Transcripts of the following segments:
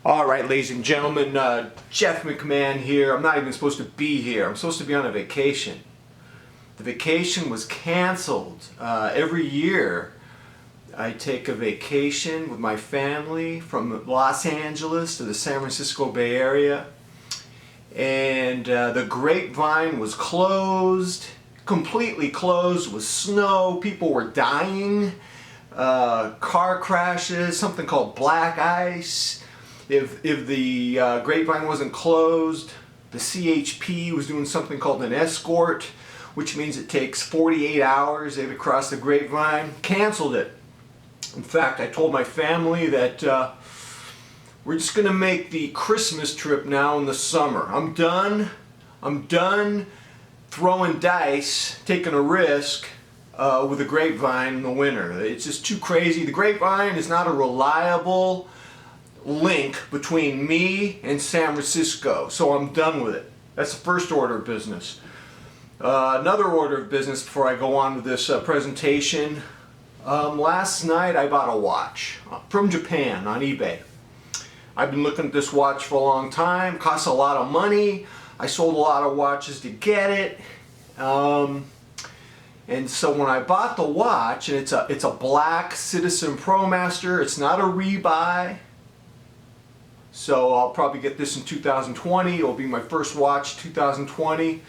Alright, ladies and gentlemen, Jeff McMahon here. I'm not even supposed to be here. I'm supposed to be on a vacation. The vacation was canceled. Every year I take a vacation with my family from Los Angeles to the San Francisco Bay Area. And the Grapevine was closed, completely closed with snow. People were dying. Car crashes, something called black ice. If the Grapevine wasn't closed, the CHP was doing something called an escort, which means it takes 48 hours. They would cross the Grapevine. Canceled it. In fact, I told my family that we're just going to make the Christmas trip now in the summer. I'm done throwing dice, taking a risk with the Grapevine in the winter. It's just too crazy. The Grapevine is not a reliable link between me and San Francisco, so I'm done with it. That's the first order of business. Another order of business before I go on with this presentation. Last night I bought a watch from Japan on eBay. I've been looking at this watch for a long time. Costs a lot of money. I sold a lot of watches to get it. And so when I bought the watch, and it's a black Citizen ProMaster, it's not a rebuy. So I'll probably get this in 2020. It'll be my first watch 2020.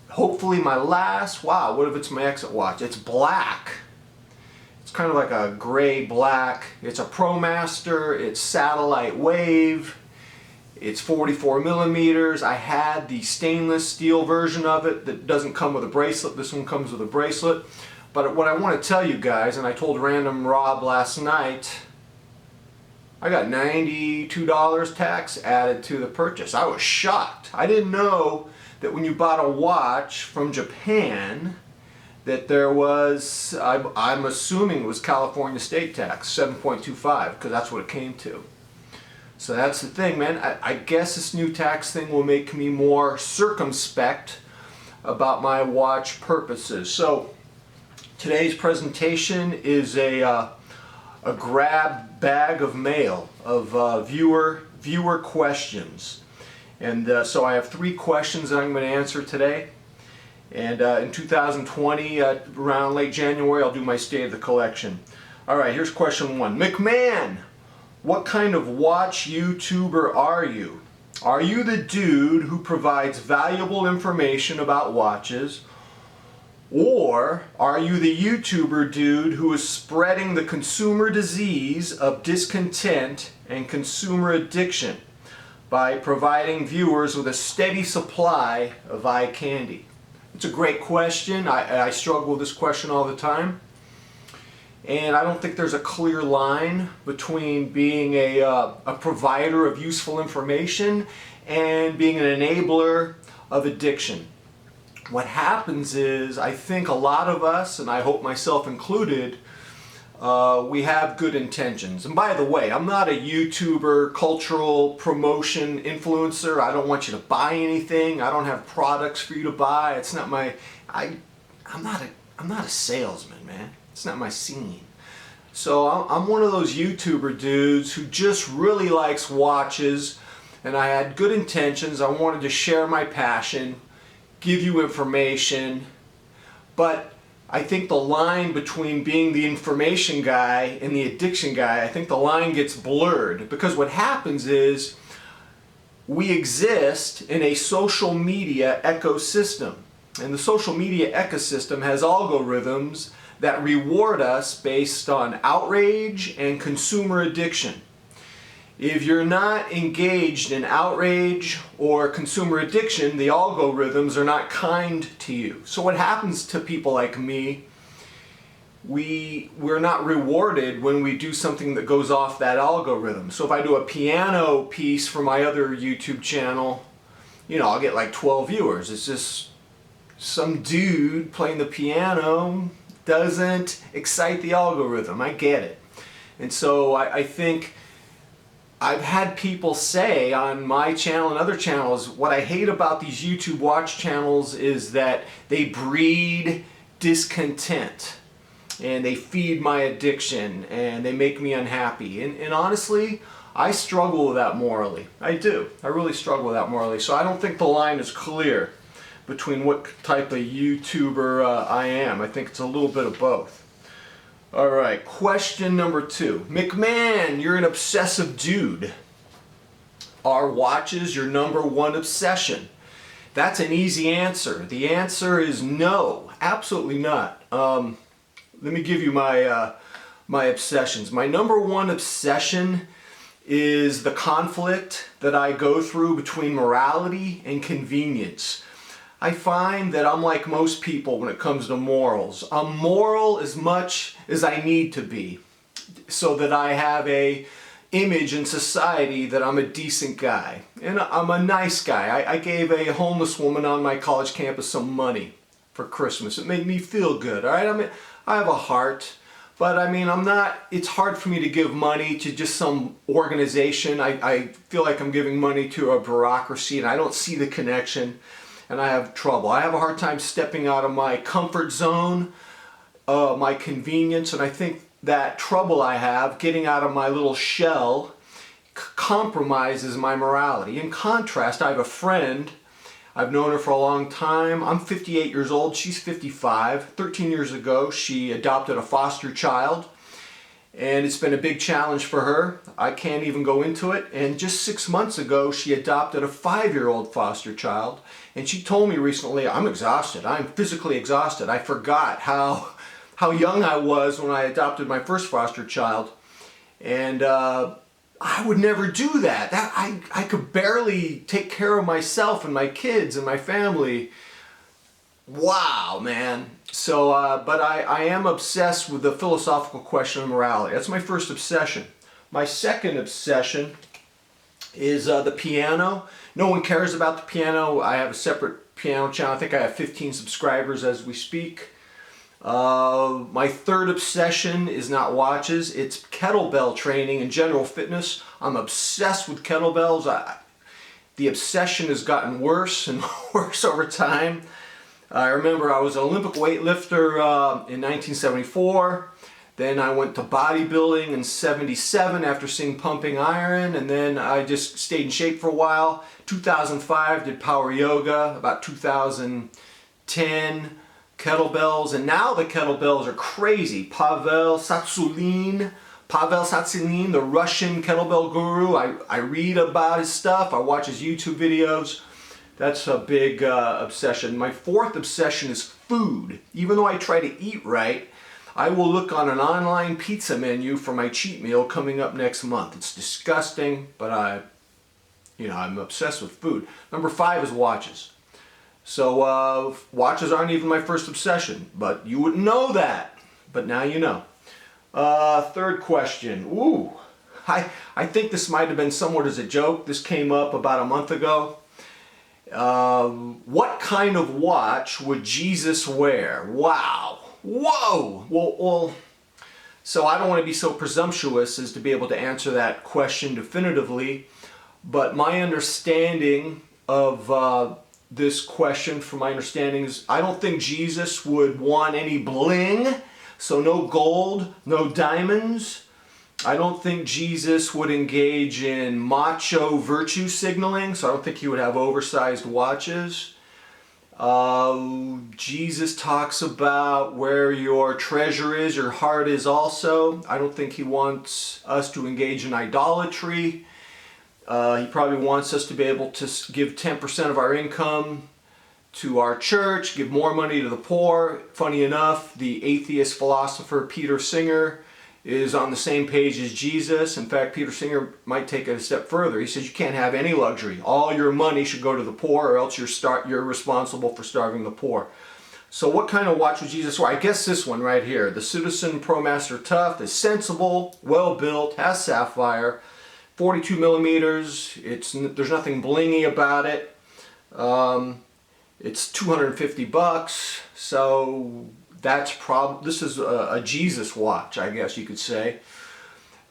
Hopefully my last. Wow, what if it's my exit watch? It's black. It's kind of like a gray black. It's a ProMaster. It's satellite wave. It's 44 millimeters. I had the stainless steel version of it that doesn't come with a bracelet. This one comes with a bracelet. But what I want to tell you guys, and I told Random Rob last night, I got $92 tax added to the purchase. I was shocked. I didn't know that when you bought a watch from Japan that there was, I'm assuming it was California state tax, 7.25, because that's what it came to. So that's the thing, man. I guess this new tax thing will make me more circumspect about my watch purposes. So today's presentation is a grab bag of mail of viewer questions. And so I have 3 questions that I'm going to answer today. And in 2020, around late January, I'll do my State of the Collection. Alright, here's question 1. McMahon, what kind of watch YouTuber are you? Are you the dude who provides valuable information about watches? Or are you the YouTuber dude who is spreading the consumer disease of discontent and consumer addiction by providing viewers with a steady supply of eye candy? It's a great question. I struggle with this question all the time. And I don't think there's a clear line between being a provider of useful information and being an enabler of addiction. What happens is, I think a lot of us, and I hope myself included, we have good intentions. And by the way, I'm not a YouTuber, cultural promotion influencer. I don't want you to buy anything. I don't have products for you to buy. It's not my, I'm not a salesman, man. It's not my scene. So I'm one of those YouTuber dudes who just really likes watches, and I had good intentions. I wanted to share my passion, give you information, but I think the line between being the information guy and the addiction guy, I think the line gets blurred, because what happens is we exist in a social media ecosystem, and the social media ecosystem has algorithms that reward us based on outrage and consumer addiction. If you're not engaged in outrage or consumer addiction, the algorithms are not kind to you. So what happens to people like me, we're not rewarded when we do something that goes off that algorithm. So if I do a piano piece for my other YouTube channel, you know, I'll get like 12 viewers. It's just some dude playing the piano doesn't excite the algorithm. I get it. And so I think I've had people say on my channel and other channels, what I hate about these YouTube watch channels is that they breed discontent and they feed my addiction and they make me unhappy. And honestly, I struggle with that morally. I do. I really struggle with that morally. So I don't think the line is clear between what type of YouTuber I am. I think it's a little bit of both. All right, question number 2. McMahon, you're an obsessive dude. Are watches your number one obsession? That's an easy answer. The answer is no, absolutely not. Let me give you my my obsessions. My number one obsession is the conflict that I go through between morality and convenience. I find that I'm like most people when it comes to morals. I'm moral as much as I need to be so that I have a image in society that I'm a decent guy. And I'm a nice guy. I gave a homeless woman on my college campus some money for Christmas. It made me feel good, all right? I mean, I have a heart, but I mean, it's hard for me to give money to just some organization. I feel like I'm giving money to a bureaucracy and I don't see the connection and I have trouble. I have a hard time stepping out of my comfort zone, my convenience, and I think that trouble I have getting out of my little shell compromises my morality. In contrast, I have a friend. I've known her for a long time. I'm 58 years old. She's 55. 13 years ago, she adopted a foster child. And it's been a big challenge for her. I can't even go into it. And just 6 months ago, she adopted a 5-year-old foster child. And she told me recently, I'm exhausted. I'm physically exhausted. I forgot how young I was when I adopted my first foster child. And I would never do that. I could barely take care of myself and my kids and my family. Wow, man. So, but I am obsessed with the philosophical question of morality. That's my first obsession. My second obsession is the piano. No one cares about the piano. I have a separate piano channel. I think I have 15 subscribers as we speak. My third obsession is not watches, it's kettlebell training and general fitness. I'm obsessed with kettlebells. The obsession has gotten worse and worse over time. I remember I was an Olympic weightlifter in 1974. Then I went to bodybuilding in 77 after seeing Pumping Iron, and then I just stayed in shape for a while. 2005 did power yoga, about 2010 kettlebells, and now the kettlebells are crazy. Pavel Tsatsouline, the Russian kettlebell guru. I read about his stuff, I watch his YouTube videos. That's a big obsession. My fourth obsession is food. Even though I try to eat right, I will look on an online pizza menu for my cheat meal coming up next month. It's disgusting, but I'm obsessed with food. Number 5 is watches. So watches aren't even my first obsession, but you wouldn't know that. But now you know. Third question. Ooh, I think this might have been somewhat as a joke. This came up about a month ago. What kind of watch would Jesus wear? Wow. Whoa. Well, so I don't want to be so presumptuous as to be able to answer that question definitively, but my understanding of this question, from my understanding, is I don't think Jesus would want any bling, so no gold, no diamonds. I don't think Jesus would engage in macho virtue signaling, so I don't think he would have oversized watches. Jesus talks about where your treasure is, your heart is also. I don't think he wants us to engage in idolatry. He probably wants us to be able to give 10% of our income to our church, give more money to the poor. Funny enough, the atheist philosopher Peter Singer is on the same page as Jesus. In fact, Peter Singer might take it a step further. He says you can't have any luxury. All your money should go to the poor, or else you're responsible for starving the poor. So what kind of watch would Jesus wear? I guess this one right here. The Citizen ProMaster Tough is sensible, well built, has sapphire, 42 millimeters. There's nothing blingy about it. It's $250, so this is a Jesus watch, I guess you could say.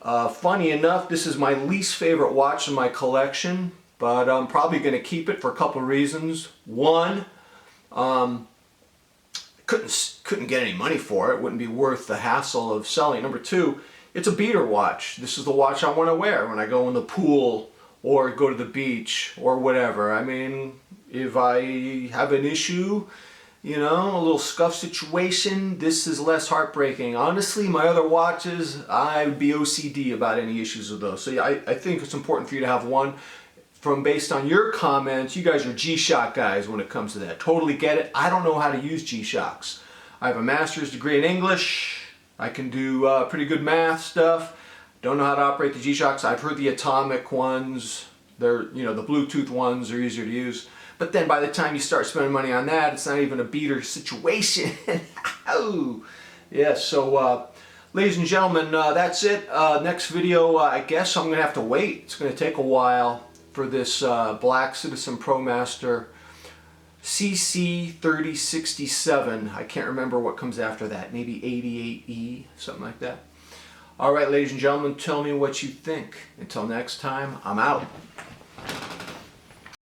Funny enough, this is my least favorite watch in my collection, but I'm probably going to keep it for a couple of reasons. One, couldn't get any money for it. Wouldn't be worth the hassle of selling. Number two, it's a beater watch. This is the watch I want to wear when I go in the pool or go to the beach or whatever. I mean, if I have an issue, you know, a little scuff situation, this is less heartbreaking. Honestly, my other watches, I would be OCD about any issues with those. So yeah, I think it's important for you to have one. Based on your comments, you guys are G-Shock guys when it comes to that. Totally get it. I don't know how to use G-Shocks. I have a master's degree in English. I can do pretty good math stuff. Don't know how to operate the G-Shocks. I've heard the atomic ones, they're, you know, the Bluetooth ones are easier to use. But then by the time you start spending money on that, it's not even a beater situation. Oh, yeah, so ladies and gentlemen, that's it. Next video, I guess I'm going to have to wait. It's going to take a while for this Black Citizen ProMaster CC3067. I can't remember what comes after that. Maybe 88E, something like that. All right, ladies and gentlemen, tell me what you think. Until next time, I'm out.